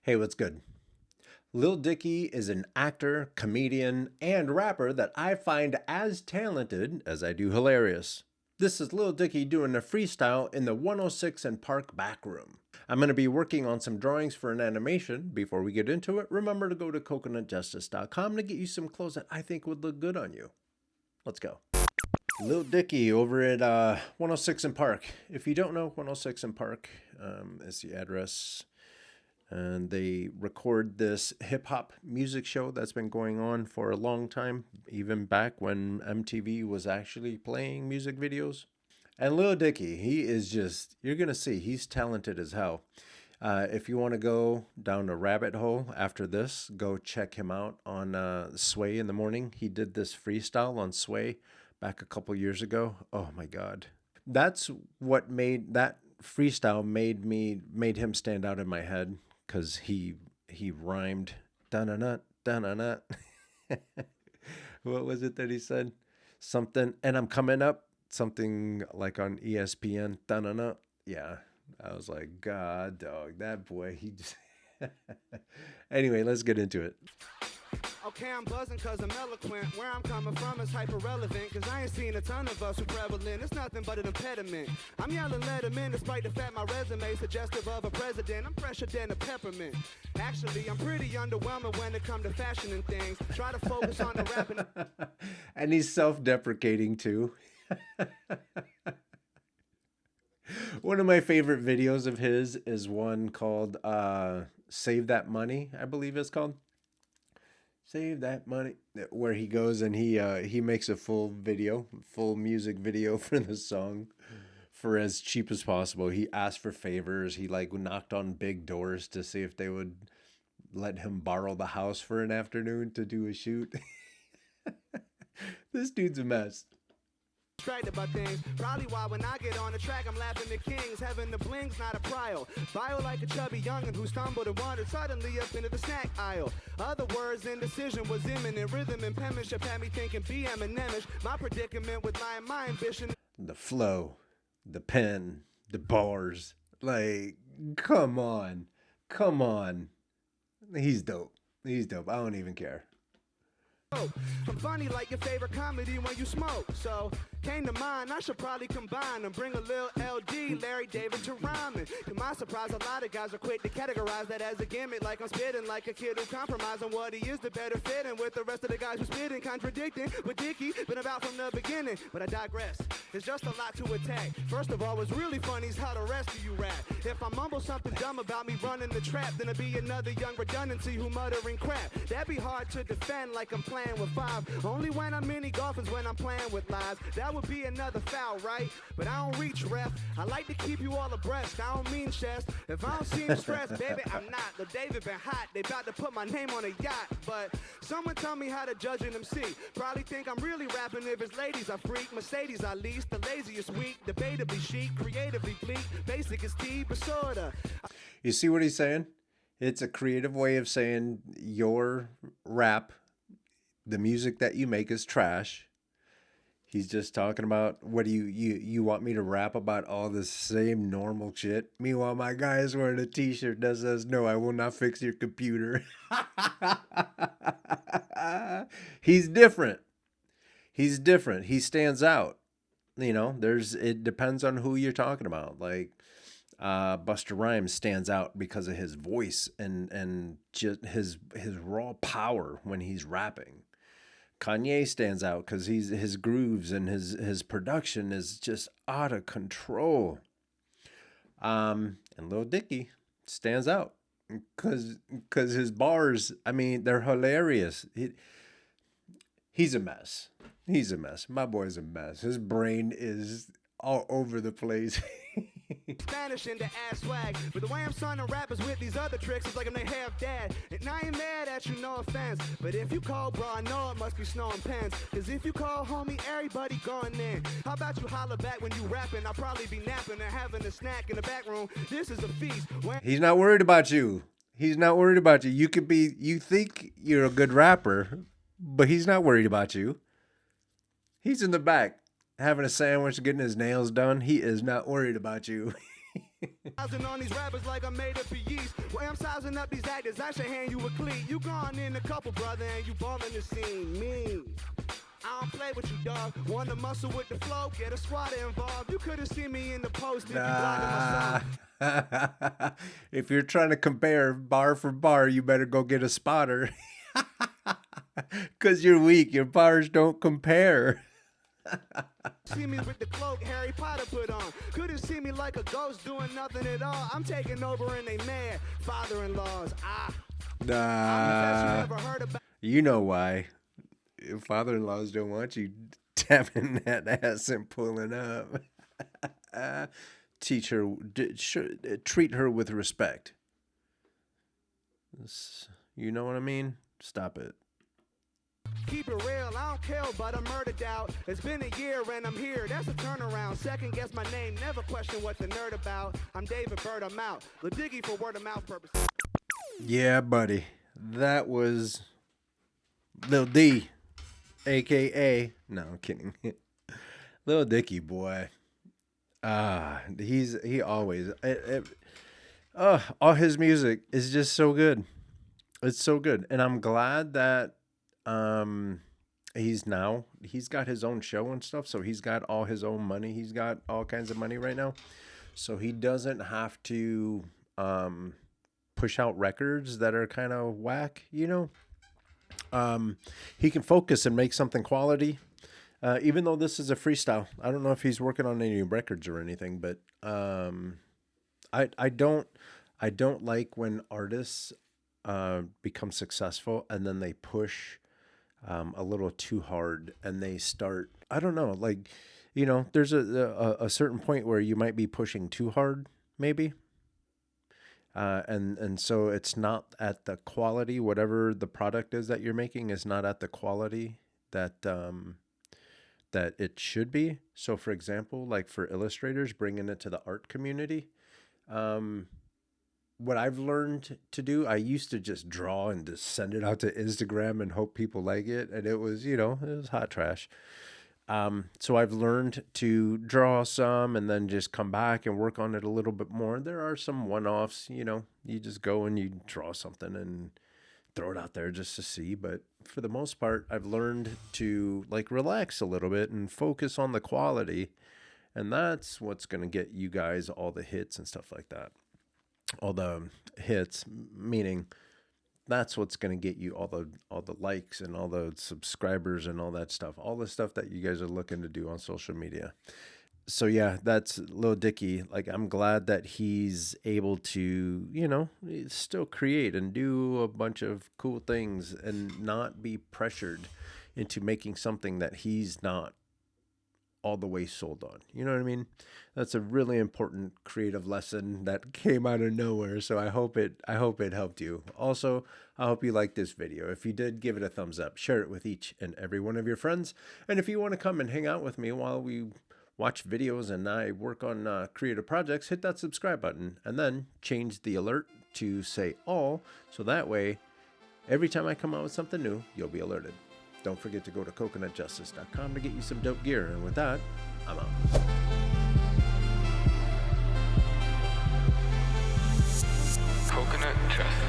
Hey, what's good? Lil Dicky is an actor, comedian, and rapper that I find as talented as I do hilarious. This is Lil Dicky doing a freestyle in the 106 and Park Backroom. I'm going to be working on some drawings for an animation. Before we get into it, remember to go to coconutjustice.com to get you some clothes that I think would look good on you. Let's go. Lil Dicky over at 106 and Park. If you don't know, 106 and Park is the address. And they record this hip hop music show that's been going on for a long time, even back when MTV was actually playing music videos. And Lil Dicky, he is just, you're going to see, he's talented as hell. If you want to go down a rabbit hole after this, go check him out on Sway in the Morning. He did this freestyle on Sway back a couple years ago. Oh my God. That's what made that freestyle made him stand out in my head because he rhymed dun-na-nut, dun-na-nut. What was it that he said? Something, and I'm coming up, something like on ESPN, dun-na-nut. Yeah, I was like, God, dog, that boy, he just... Anyway, let's get into it. Okay, I'm buzzing cause I'm eloquent. Where I'm coming from is hyper relevant. Cause I ain't seen a ton of us who prevalent. It's nothing but an impediment. I'm yelling let 'em in despite the fact my resume suggestive of a president. I'm fresher than a peppermint. Actually, I'm pretty underwhelming when it comes to fashion and things. Try to focus on the rapping. And he's self-deprecating too. One of my favorite videos of his is one called Save That Money, I believe it's called. Save That Money, where he goes and he makes a full music video for the song for as cheap as possible. He asked for favors. He like knocked on big doors to see if they would let him borrow the house for an afternoon to do a shoot. This dude's a mess. Distracted by things. Probably why when I get on the track, I'm laughing at kings. Having the bling's not a prio. Bio like a chubby youngin' who stumbled and wandered suddenly up into the snack aisle. Other words, indecision was imminent. Rhythm and penmanship had me thinking be Eminemish. My predicament with lying my ambition. The flow, the pen, the bars. Like, come on. Come on. He's dope. He's dope. I don't even care. I'm funny like your favorite comedy when you smoke. So came to mind, I should probably combine and bring a little LD, Larry David to rhyming. To my surprise, a lot of guys are quick to categorize that as a gimmick, like I'm spitting like a kid who compromised on what he is the better fitting with the rest of the guys who spitting, contradicting what Dicky been about from the beginning. But I digress. It's just a lot to attack. First of all, what's really funny is how the rest of you rap. If I mumble something dumb about me running the trap, then it'll be another young redundancy who muttering crap. That'd be hard to defend like I'm playing with five. Only when I'm mini golfing's when I'm playing with lies. That would be another foul, right? But I don't reach, ref. I like to keep you all abreast. I don't mean chest. If I don't seem stressed, baby, I'm not. The David been hot. They about to put my name on a yacht. But someone tell me how to judge an MC. Probably think I'm really rapping if it's ladies I freak. Mercedes I lease. The laziest weak. Debatably chic. Creatively bleak. Basic is T, but sorta. You see what he's saying? It's a creative way of saying your rap, the music that you make is trash. He's just talking about what do you want me to rap about all the same normal shit. Meanwhile, my guy is wearing a t-shirt that says, "No, I will not fix your computer." He's different. He's different. He stands out. You know, it depends on who you're talking about. Like Busta Rhymes stands out because of his voice and just his raw power when he's rapping. Kanye stands out because his grooves and his production is just out of control. And Lil Dicky stands out because his bars, I mean, they're hilarious. He's a mess. He's a mess. My boy's a mess. His brain is all over the place. Spanish into ass swag. But the way I'm signing rappers with these other tricks is like I'm they half dad. And I ain't mad at you, no offense. But if you call bro, I know it must be snowing pens. Cause if you call homie, everybody going in. How about you holler back when you rapping? I'll probably be napping and having a snack in the back room. This is a feast. He's not worried about you. He's not worried about you. You think you're a good rapper, but he's not worried about you. He's in the back having a sandwich, getting his nails done. He is not worried about you. On these rappers like I'm made up of yeast. Way I'm sizing up these actors, I should hand you a cleat. You gone in a couple, brother, and you bumming the scene. Me, I don't play with you, dog. Want to muscle with the flow, get a squad involved. You could have seen me in the post if you blocking my song. If you're trying to compare bar for bar, you better go get a spotter. Because you're weak. Your bars don't compare. See me with the cloak Harry Potter put on. Couldn't see me like a ghost doing nothing at all. I'm taking over and they mad. Father-in-laws, you know why. Father-in-laws don't want you tapping that ass and pulling up. Teach her, treat her with respect. You know what I mean? Stop it. Keep it real, I don't care, but I'm murdered out. It's been a year and I'm here, that's a turnaround. Second guess my name, never question what the nerd about. I'm David Bird, I'm out. Lil Dicky for word of mouth purposes. Yeah, buddy. That was Lil D, a.k.a. No, I'm kidding. Lil Dicky, boy. He always... all his music is just so good. It's so good. And I'm glad that he's got his own show and stuff, so he's got all his own money. He's got all kinds of money right now, so he doesn't have to push out records that are kind of whack, you know. He can focus and make something quality, even though this is a freestyle. I don't know if he's working on any records or anything, but I don't like when artists become successful and then they push a little too hard and they start, I don't know, like, you know, there's a certain point where you might be pushing too hard, maybe. And so it's not at the quality, whatever the product is that you're making is not at the quality that that it should be. So for example, like for illustrators, bringing it to the art community, what I've learned to do, I used to just draw and just send it out to Instagram and hope people like it. And it was, you know, it was hot trash. So I've learned to draw some and then just come back and work on it a little bit more. There are some one-offs, you know, you just go and you draw something and throw it out there just to see. But for the most part, I've learned to like relax a little bit and focus on the quality. And that's what's going to get you guys all the hits and stuff like that. All the hits, meaning that's what's going to get you all the likes and all the subscribers and all that stuff, all the stuff that you guys are looking to do on social media. So yeah, that's Lil Dicky. Like, I'm glad that he's able to, you know, still create and do a bunch of cool things and not be pressured into making something that he's not all the way sold on. You know what I mean? That's a really important creative lesson that came out of nowhere. So I hope it helped you. Also, I hope you liked this video. If you did, give it a thumbs up. Share it with each and every one of your friends. And if you want to come and hang out with me while we watch videos and I work on creative projects, hit that subscribe button and then change the alert to say all. So that way, every time I come out with something new, you'll be alerted. Don't forget to go to coconutjustice.com to get you some dope gear. And with that, I'm out. Coconut Justice.